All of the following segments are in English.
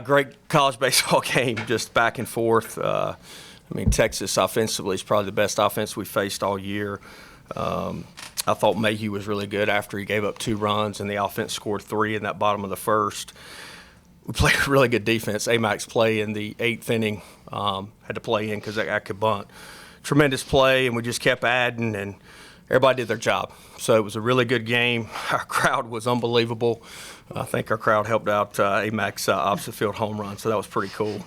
Great college baseball game, just back and forth. Texas offensively is probably the best offense we faced all year. I thought Mayhew was really good after he gave up 2 runs, and the offense scored 3 in that bottom of the first. We played a really good defense. Amac's play in the 8th inning had to play in because I could bunt. Tremendous play, and we just kept adding, and everybody did their job. So it was a really good game. Our crowd was unbelievable. I think our crowd helped out Amac's opposite field home run, so that was pretty cool.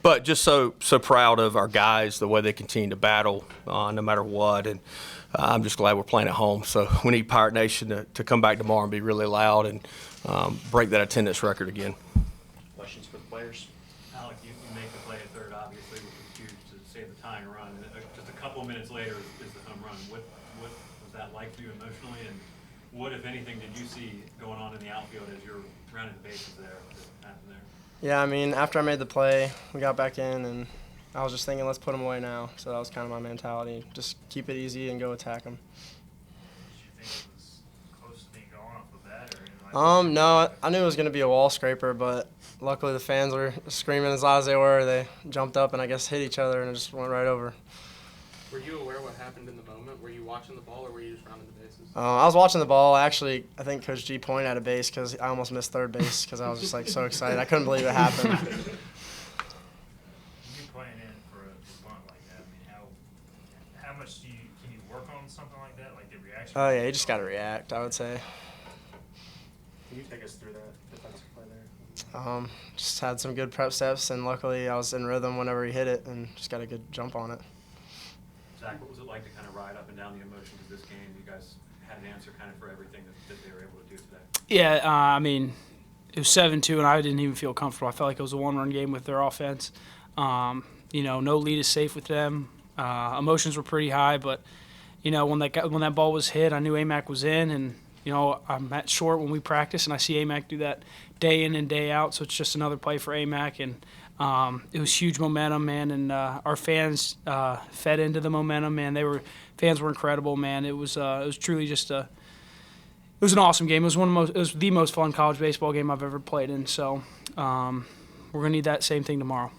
But just so proud of our guys, the way they continue to battle no matter what, and I'm just glad we're playing at home. So we need Pirate Nation to come back tomorrow and be really loud and break that attendance record again. Questions for the players? Alec, you make the play at third, obviously, which was huge to save the tying run. And just a couple of minutes later is the home run. What was that like for you emotionally? And what, if anything, did you see going on in the outfield as you're rounding the bases there that happened there? Yeah, after I made the play, we got back in, and I was just thinking, let's put them away now. So that was kind of my mentality. Just keep it easy and go attack them. Did you think it was close to being gone off the bat? Or No, I knew it was going to be a wall scraper, but luckily the fans were screaming as loud as they were. They jumped up and I guess hit each other, and it just went right over. Were you aware what happened in the moment? Were you watching the ball, or were you just rounding the bases? I was watching the ball. Actually, I think Coach G pointed at a base because I almost missed third base because I was just so excited. I couldn't believe it happened. you playing in for a bunt like that? How much can you work on something like that, like the reaction? Oh yeah, you just got to react, I would say. Can you take us through that defensive play there? Just had some good prep steps, and luckily I was in rhythm whenever he hit it, and just got a good jump on it. Zach, what was it like to kind of ride up and down the emotions of this game? You guys had an answer kind of for everything that they were able to do today. Yeah, it was 7-2, and I didn't even feel comfortable. I felt like it was a one-run game with their offense. No lead is safe with them. Emotions were pretty high, but when that ball was hit, I knew Amac was in, and I'm at short when we practice, and I see Amac do that day in and day out. So it's just another play for Amac, and it was huge momentum, man. And our fans fed into the momentum, man. Fans were incredible, man. It was truly just it was an awesome game. It was the most fun college baseball game I've ever played in. So we're gonna need that same thing tomorrow.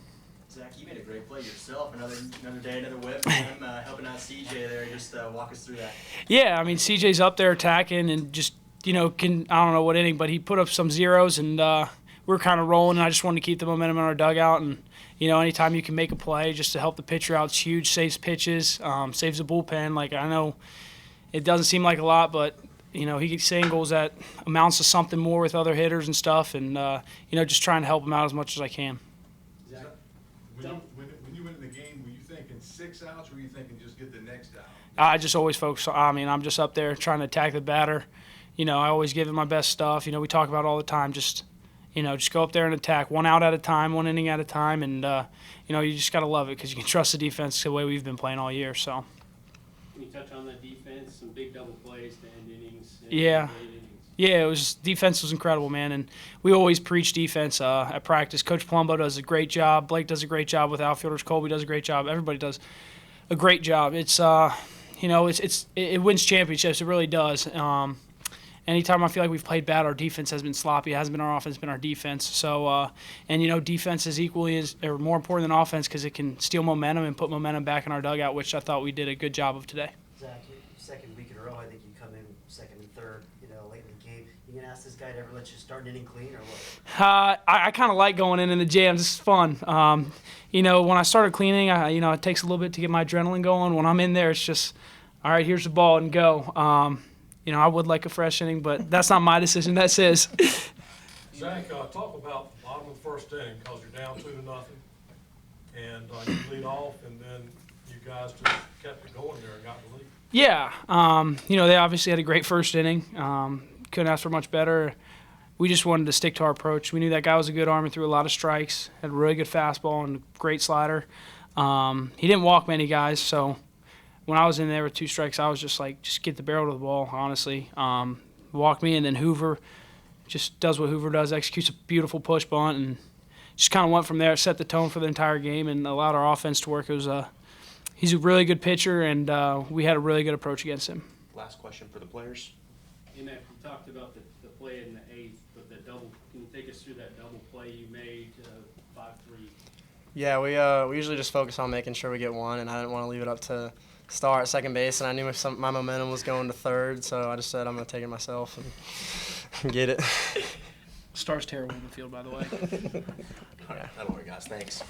Zach, you made a great play yourself. Another day, another whip. Him helping out CJ there. Just walk us through that. Yeah, CJ's up there attacking and just I don't know what inning, but he put up some zeros, and we were kind of rolling. And I just wanted to keep the momentum in our dugout, and anytime you can make a play just to help the pitcher out, it's huge. Saves pitches, saves the bullpen. Like, I know it doesn't seem like a lot, but he gets singles that amounts to something more with other hitters and stuff, and just trying to help him out as much as I can. When you went in the game, were you thinking 6 outs, or were you thinking just get the next out? I just always focus on, I'm just up there trying to attack the batter. I always give it my best stuff. We talk about it all the time. Just go up there and attack 1 out at a time, 1 inning at a time, and you just got to love it because you can trust the defense the way we've been playing all year. So. Can you touch on that defense? Some big double plays to end innings. Yeah. Yeah, defense was incredible, man, and we always preach defense at practice. Coach Palumbo does a great job. Blake does a great job with outfielders. Colby does a great job. Everybody does a great job. It's it wins championships. It really does. Anytime I feel like we've played bad, our defense has been sloppy. It hasn't been our offense, it's been our defense. So, defense is equally or more important than offense because it can steal momentum and put momentum back in our dugout, which I thought we did a good job of today. Zach, second week in a row, I think you come in second and third, late in the game. You going to ask this guy to ever let you start an inning clean or what? I kind of like going in the jams. It's fun. When I started cleaning, it takes a little bit to get my adrenaline going. When I'm in there, it's just, all right, here's the ball and go. I would like a fresh inning, but that's not my decision. That's his. Zach, talk about the bottom of the first inning because you're down 2-0, and you lead off, and then you guys just kept it going there and got the lead. Yeah, they obviously had a great first inning. Couldn't ask for much better. We just wanted to stick to our approach. We knew that guy was a good arm and threw a lot of strikes, had a really good fastball and a great slider. He didn't walk many guys, so when I was in there with 2 strikes, I was just like, just get the barrel to the ball, honestly. Walk me, and then Hoover just does what Hoover does, executes a beautiful push bunt, and just kind of went from there, set the tone for the entire game, and allowed our offense to work. He's a really good pitcher, and we had a really good approach against him. Last question for the players. You talked about the play in the 8th, but the double. Can Can you take us through that double play you made, 5-3? Yeah, we usually just focus on making sure we get one, and I didn't want to leave it up to Star at second base, and I knew my momentum was going to third, so I just said I'm going to take it myself and get it. Star's terrible in the field, by the way. All right, that'll work, guys. Thanks.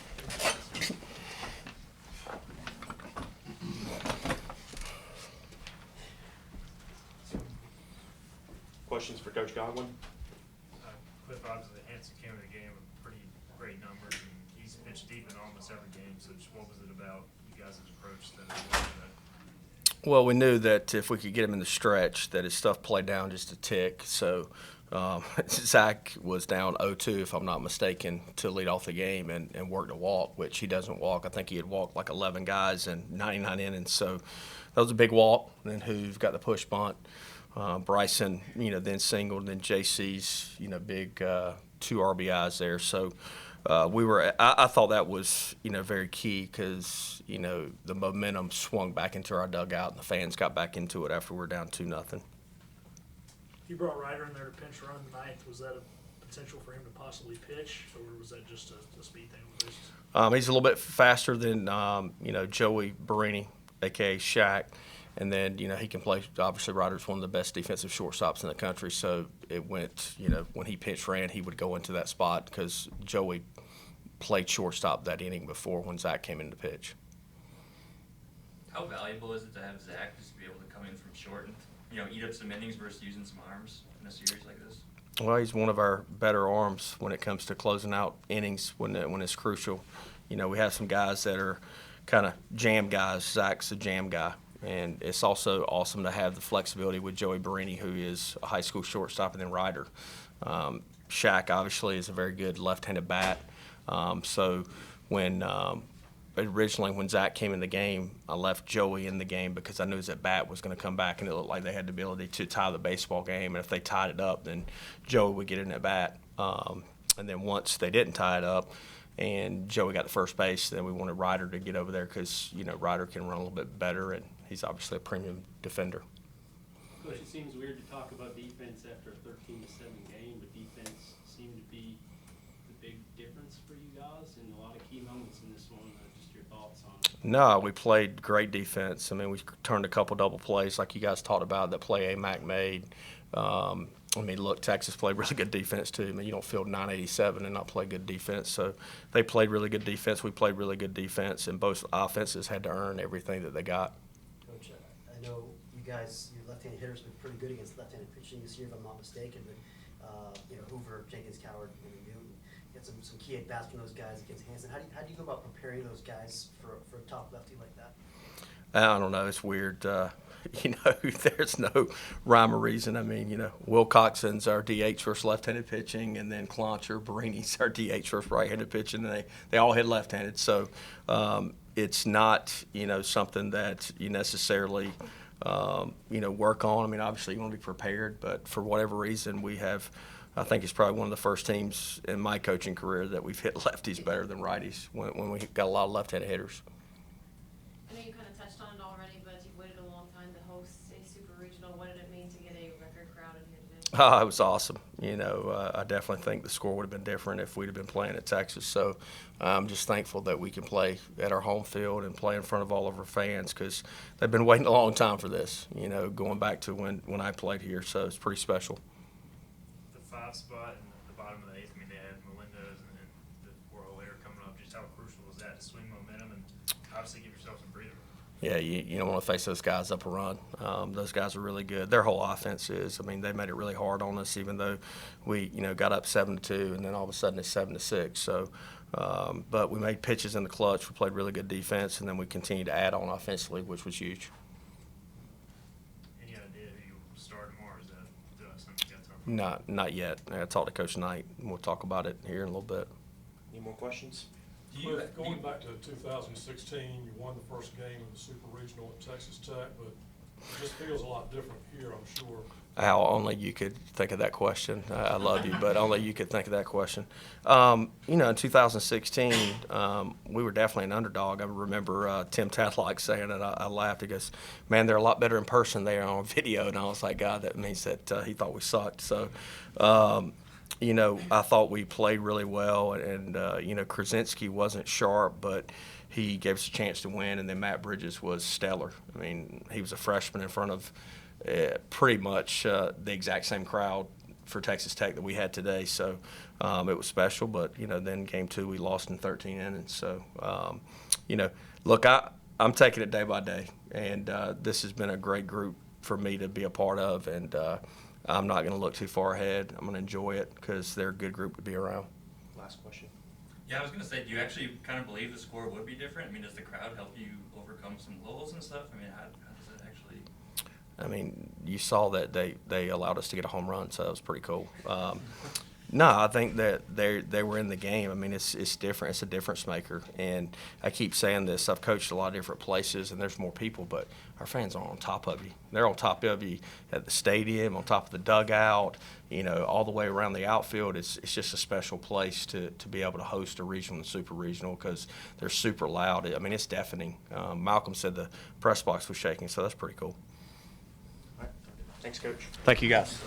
Questions for Coach Godwin? Cliff, obviously, Hansen came in the game with pretty great numbers, and he's pitched deep in almost every game. So, just what was it about you guys' approach that led to that? Well, we knew that if we could get him in the stretch, that his stuff played down just a tick. So Zach was down 0-2, if I'm not mistaken, to lead off the game and worked a walk, which he doesn't walk. I think he had walked like 11 guys in 99 innings. So that was a big walk. Then Hoove got the push bunt. Bryson, then singled, and then JC's, big 2 RBIs there. So I thought that was, very key because, the momentum swung back into our dugout and the fans got back into it after we were down 2-0. You brought Ryder in there to pinch run the ninth. Was that a potential for him to possibly pitch, or was that just a speed thing with this? He's a little bit faster than, Joey Barini, a.k.a. Shaq. And then, he can play. Obviously, Ryder's one of the best defensive shortstops in the country. So it went, when he pitch ran, he would go into that spot because Joey played shortstop that inning before when Zach came in to pitch. How valuable is it to have Zach just be able to come in from short and, eat up some innings versus using some arms in a series like this? Well, he's one of our better arms when it comes to closing out innings when it's crucial. We have some guys that are kind of jam guys. Zach's a jam guy. And it's also awesome to have the flexibility with Joey Barini, who is a high school shortstop, and then Ryder. Shaq, obviously, is a very good left-handed bat. So originally when Zach came in the game, I left Joey in the game because I knew that bat was going to come back, and it looked like they had the ability to tie the baseball game. And if they tied it up, then Joey would get in at bat. And then once they didn't tie it up, and Joey got to first base, then we wanted Ryder to get over there because, Ryder can run a little bit better, and he's obviously a premium defender. Coach, it seems weird to talk about defense after a 13-7 game, but defense seemed to be the big difference for you guys in a lot of key moments in this one. Just your thoughts on it. No, we played great defense. I mean, we turned a couple double plays like you guys talked about that play Mac made. Look, Texas played really good defense too. I mean, you don't field 987 and not play good defense. So they played really good defense. We played really good defense, and both offenses had to earn everything that they got. Coach, I know you guys, your left-handed hitters have been pretty good against left-handed pitching this year, if I'm not mistaken. But Hoover, Jenkins, Coward, and Newton, you had some key at-bats from those guys against Hansen. How do you go about preparing those guys for a top lefty like that? I don't know. It's weird. There's no rhyme or reason. I mean, Will Coxon's our DH versus left-handed pitching, and then Cloncher, Barini's our DH versus right-handed pitching, and they all hit left-handed. So it's not, something that you necessarily, work on. I mean, obviously you want to be prepared, but for whatever reason I think it's probably one of the first teams in my coaching career that we've hit lefties better than righties when we got a lot of left-handed hitters. I know you kind of touched on it already, but you've waited a long time to host a super regional. What did it mean to get a record crowd in here today? Oh, it was awesome. I definitely think the score would have been different if we'd have been playing at Texas. So I'm just thankful that we can play at our home field and play in front of all of our fans because they've been waiting a long time for this, going back to when I played here. So it's pretty special. The 5 spot and the bottom of the 8th, they had Melendez and then the 4-hole air coming up. Just how crucial was that to swing momentum and obviously give yourself some breathing? Yeah, you don't want to face those guys up a run. Those guys are really good. Their whole offense is. I mean, they made it really hard on us, even though we, got up 7-2, and then all of a sudden it's 7-6. So, but we made pitches in the clutch. We played really good defense, and then we continued to add on offensively, which was huge. Any idea who you'll start more? Is that something you got to talk about? Not yet. I talked to Coach Knight, and we'll talk about it here in a little bit. Any more questions? Cliff, going back to 2016, you won the first game of the Super Regional at Texas Tech, but this feels a lot different here, I'm sure. Al, only you could think of that question. I love you, but only you could think of that question. In 2016, we were definitely an underdog. I remember Tim Tadlock saying it. I laughed. He goes, "Man, they're a lot better in person than on video." And I was like, "God, that means that he thought we sucked." So You know, I thought we played really well, and you know, Krasinski wasn't sharp, but he gave us a chance to win. And then Matt Bridges was stellar. I mean, he was a freshman in front of pretty much the exact same crowd for Texas Tech that we had today. So it was special. But you know, then game 2 we lost in 13 innings. So you know, look, I'm taking it day by day, and this has been a great group for me to be a part of, and I'm not going to look too far ahead. I'm going to enjoy it because they're a good group to be around. Last question. Yeah, I was gonna say, do you actually kind of believe the score would be different? I mean, does the crowd help you overcome some lulls and stuff? I mean, how does it actually? I mean, you saw that they allowed us to get a home run, so that was pretty cool. No, I think that they were in the game. I mean, it's different. It's a difference maker. And I keep saying this. I've coached a lot of different places, and there's more people, but our fans are on top of you. They're on top of you at the stadium, on top of the dugout, you know, all the way around the outfield. It's just a special place to be able to host a regional and super regional because they're super loud. I mean, it's deafening. Malcolm said the press box was shaking, so that's pretty cool. All right. Thanks, Coach. Thank you, guys.